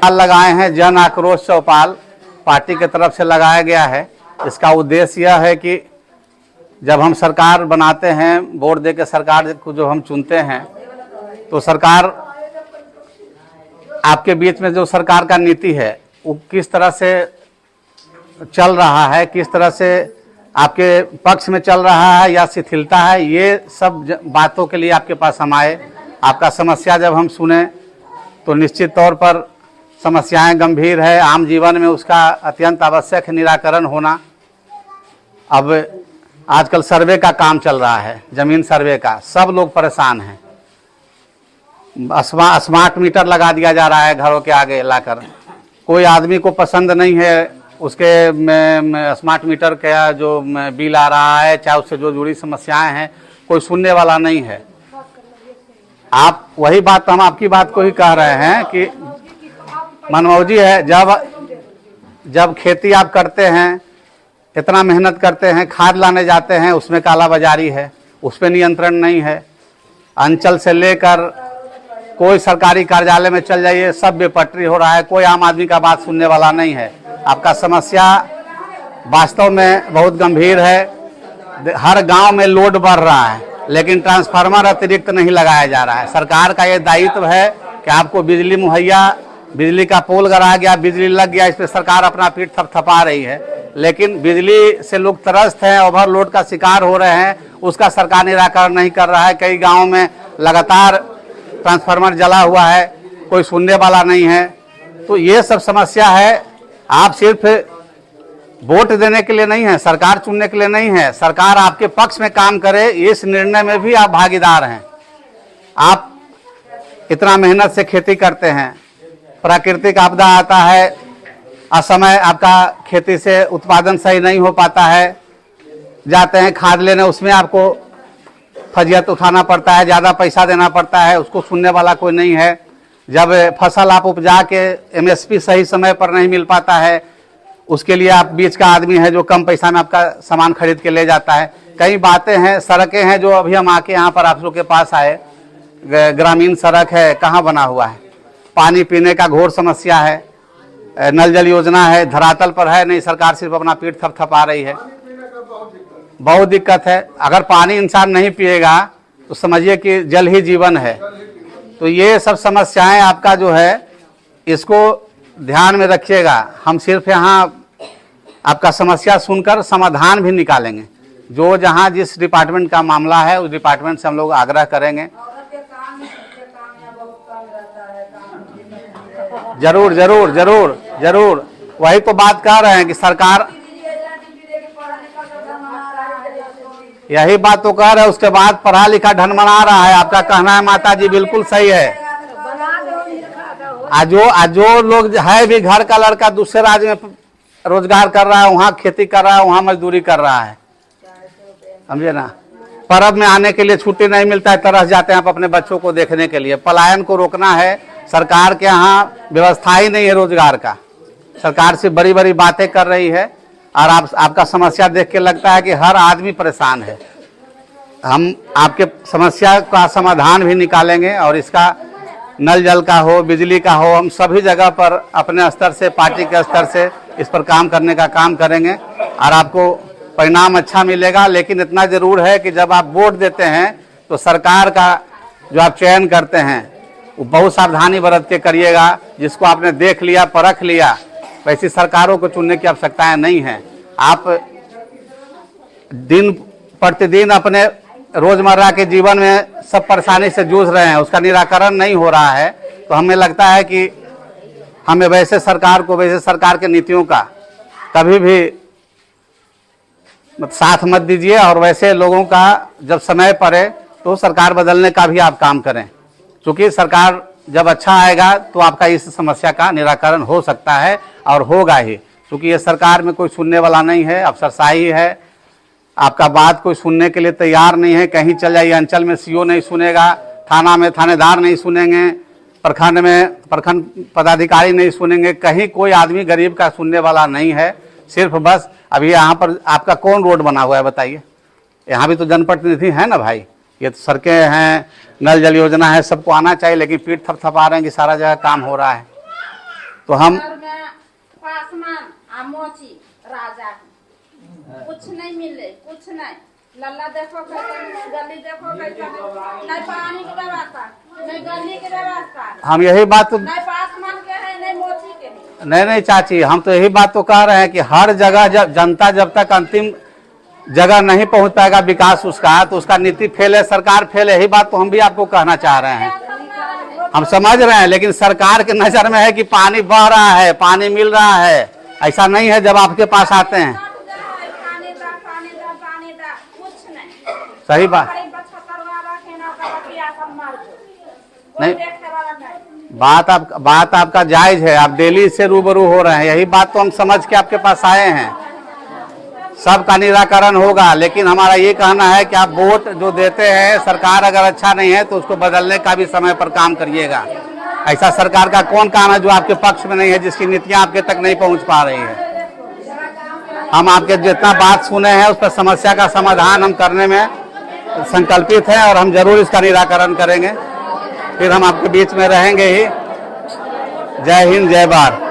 लगाए हैं जन आक्रोश चौपाल पार्टी की तरफ से लगाया गया है। इसका उद्देश्य यह है कि जब हम सरकार बनाते हैं, वोट दे के सरकार को जो हम चुनते हैं, तो सरकार आपके बीच में जो सरकार का नीति है वो किस तरह से चल रहा है, किस तरह से आपके पक्ष में चल रहा है या शिथिलता है, ये सब बातों के लिए आपके पास हम आए। आपका समस्या जब हम सुने तो निश्चित तौर पर समस्याएं गंभीर है, आम जीवन में उसका अत्यंत आवश्यक निराकरण होना। अब आजकल सर्वे का काम चल रहा है, जमीन सर्वे का, सब लोग परेशान हैं। स्मार्ट मीटर लगा दिया जा रहा है घरों के आगे लाकर। कोई आदमी को पसंद नहीं है उसके स्मार्ट मीटर का जो बिल आ रहा है, चाहे उससे जो जुड़ी समस्याएं हैं, कोई सुनने वाला नहीं है। आप वही बात, हम आपकी बात को ही कह रहे हैं कि मनमौजी है। जब खेती आप करते हैं, इतना मेहनत करते हैं, खाद लाने जाते हैं, उसमें कालाबाजारी है, उस पर नियंत्रण नहीं है। अंचल से लेकर कोई सरकारी कार्यालय में चल जाइए, सब बेपटरी हो रहा है, कोई आम आदमी का बात सुनने वाला नहीं है। आपका समस्या वास्तव में बहुत गंभीर है। हर गांव में लोड बढ़ रहा है, लेकिन ट्रांसफार्मर अतिरिक्त नहीं लगाया जा रहा है। सरकार का ये दायित्व है कि आपको बिजली मुहैया, बिजली का पोल गड़ा गया, बिजली लग गया, इस पर सरकार अपना पीठ थपथपा रही है, लेकिन बिजली से लोग त्रस्त हैं, ओवरलोड का शिकार हो रहे हैं, उसका सरकार निराकरण नहीं कर रहा है। कई गाँव में लगातार ट्रांसफार्मर जला हुआ है, कोई सुनने वाला नहीं है। तो ये सब समस्या है। आप सिर्फ वोट देने के लिए नहीं है, सरकार चुनने के लिए नहीं है, सरकार आपके पक्ष में काम करे, इस निर्णय में भी आप भागीदार हैं। आप इतना मेहनत से खेती करते हैं, प्राकृतिक आपदा आता है, असमय आपका खेती से उत्पादन सही नहीं हो पाता है, जाते हैं खाद लेने, उसमें आपको फजियत उठाना पड़ता है, ज़्यादा पैसा देना पड़ता है, उसको सुनने वाला कोई नहीं है। जब फसल आप उपजा के एमएसपी सही समय पर नहीं मिल पाता है, उसके लिए आप बीच का आदमी है जो कम पैसा में आपका सामान खरीद के ले जाता है। कई बातें हैं, सड़कें हैं जो अभी हम आके यहाँ पर आप लोग के पास आए, ग्रामीण सड़क है, कहाँ बना हुआ है। पानी पीने का घोर समस्या है, नल जल योजना है, धरातल पर है नहीं, सरकार सिर्फ अपना पीठ थपथपा रही है। बहुत दिक्कत है। अगर पानी इंसान नहीं पिएगा तो समझिए कि जल ही जीवन है। तो ये सब समस्याएं आपका जो है, इसको ध्यान में रखिएगा। हम सिर्फ यहाँ आपका समस्या सुनकर समाधान भी निकालेंगे। जो जहाँ जिस डिपार्टमेंट का मामला है उस डिपार्टमेंट से हम लोग आग्रह करेंगे। जरूर जरूर जरूर जरूर, वही तो बात कर रहे हैं कि सरकार, यही बात तो कह रहे हैं। उसके बाद पढ़ा लिखा ढनमना रहा है। आपका कहना है माता जी बिल्कुल सही है। जो लोग है भी घर का लड़का दूसरे राज्य में रोजगार कर रहा है, वहाँ खेती कर रहा है, वहाँ मजदूरी कर रहा है, समझे ना। पर्व में आने के लिए छुट्टी नहीं मिलता है, तरस जाते हैं आप अपने बच्चों को देखने के लिए। पलायन को रोकना है। सरकार के यहाँ व्यवस्था ही नहीं है रोजगार का। सरकार से बड़ी बड़ी बातें कर रही है और आपका समस्या देख के लगता है कि हर आदमी परेशान है। हम आपके समस्या का समाधान भी निकालेंगे और इसका नल जल का हो, बिजली का हो, हम सभी जगह पर अपने स्तर से, पार्टी के स्तर से इस पर काम करने का काम करेंगे और आपको परिणाम अच्छा मिलेगा। लेकिन इतना जरूर है कि जब आप वोट देते हैं तो सरकार का जो आप चयन करते हैं वो बहुत सावधानी बरत के करिएगा। जिसको आपने देख लिया, परख लिया, वैसी सरकारों को चुनने की आवश्यकताएं नहीं है। आप दिन प्रतिदिन अपने रोजमर्रा के जीवन में सब परेशानी से जूझ रहे हैं, उसका निराकरण नहीं हो रहा है, तो हमें लगता है कि हमें वैसे सरकार को, वैसे सरकार के नीतियों का कभी भी साथ मत दीजिए और वैसे लोगों का जब समय पड़े तो सरकार बदलने का भी आप काम करें। क्योंकि सरकार जब अच्छा आएगा तो आपका इस समस्या का निराकरण हो सकता है और होगा ही। क्योंकि ये सरकार में कोई सुनने वाला नहीं है, अफसरशाही है, आपका बात कोई सुनने के लिए तैयार नहीं है। कहीं चल जाइए, अंचल में सीओ नहीं सुनेगा, थाना में थानेदार नहीं सुनेंगे, प्रखंड में प्रखंड पदाधिकारी नहीं सुनेंगे, कहीं कोई आदमी गरीब का सुनने वाला नहीं है। सिर्फ बस अभी यहाँ पर आपका कौन रोड बना हुआ है बताइए? यहाँ भी तो जनप्रतिनिधि है ना भाई, ये तो सड़कें हैं, नल जल योजना है, सबको आना चाहिए, लेकिन पीठ थपथपा रहे हैं कि सारा जगह काम हो रहा है। तो हम पासमान आमोची राजा कुछ नहीं मिले, कुछ नहीं। लल्ला देखो कैसे, गली देखो कैसे, नहीं पानी की व्यवस्था, नहीं गली की व्यवस्था, हम यही बात तो नहीं पासमान के है, नहीं मोची के है। नहीं चाची, हम तो यही बात तो कह रहे हैं कि हर जगह जब जनता जब तक अंतिम जगह नहीं पहुंच पाएगा विकास उसका, तो उसका नीति फेल है, सरकार फेल है। यही बात तो हम भी आपको कहना चाह रहे हैं। हम समझ रहे हैं, लेकिन सरकार के नजर में है कि पानी बह रहा है, पानी मिल रहा है, ऐसा नहीं है जब आपके पास आते हैं। सही बात नहीं, बात आपका जायज है, आप दिल्ली से रूबरू हो रहे हैं, यही बात तो हम समझ के आपके पास आए हैं। सबका निराकरण होगा, लेकिन हमारा ये कहना है कि आप वोट जो देते हैं, सरकार अगर अच्छा नहीं है तो उसको बदलने का भी समय पर काम करिएगा। ऐसा सरकार का कौन काम है जो आपके पक्ष में नहीं है, जिसकी नीतियां आपके तक नहीं पहुंच पा रही है। हम आपके जितना बात सुने हैं उस पर समस्या का समाधान हम करने में संकल्पित हैं और हम जरूर इसका निराकरण करेंगे। फिर हम आपके बीच में रहेंगे ही। जय हिंद, जय भारत।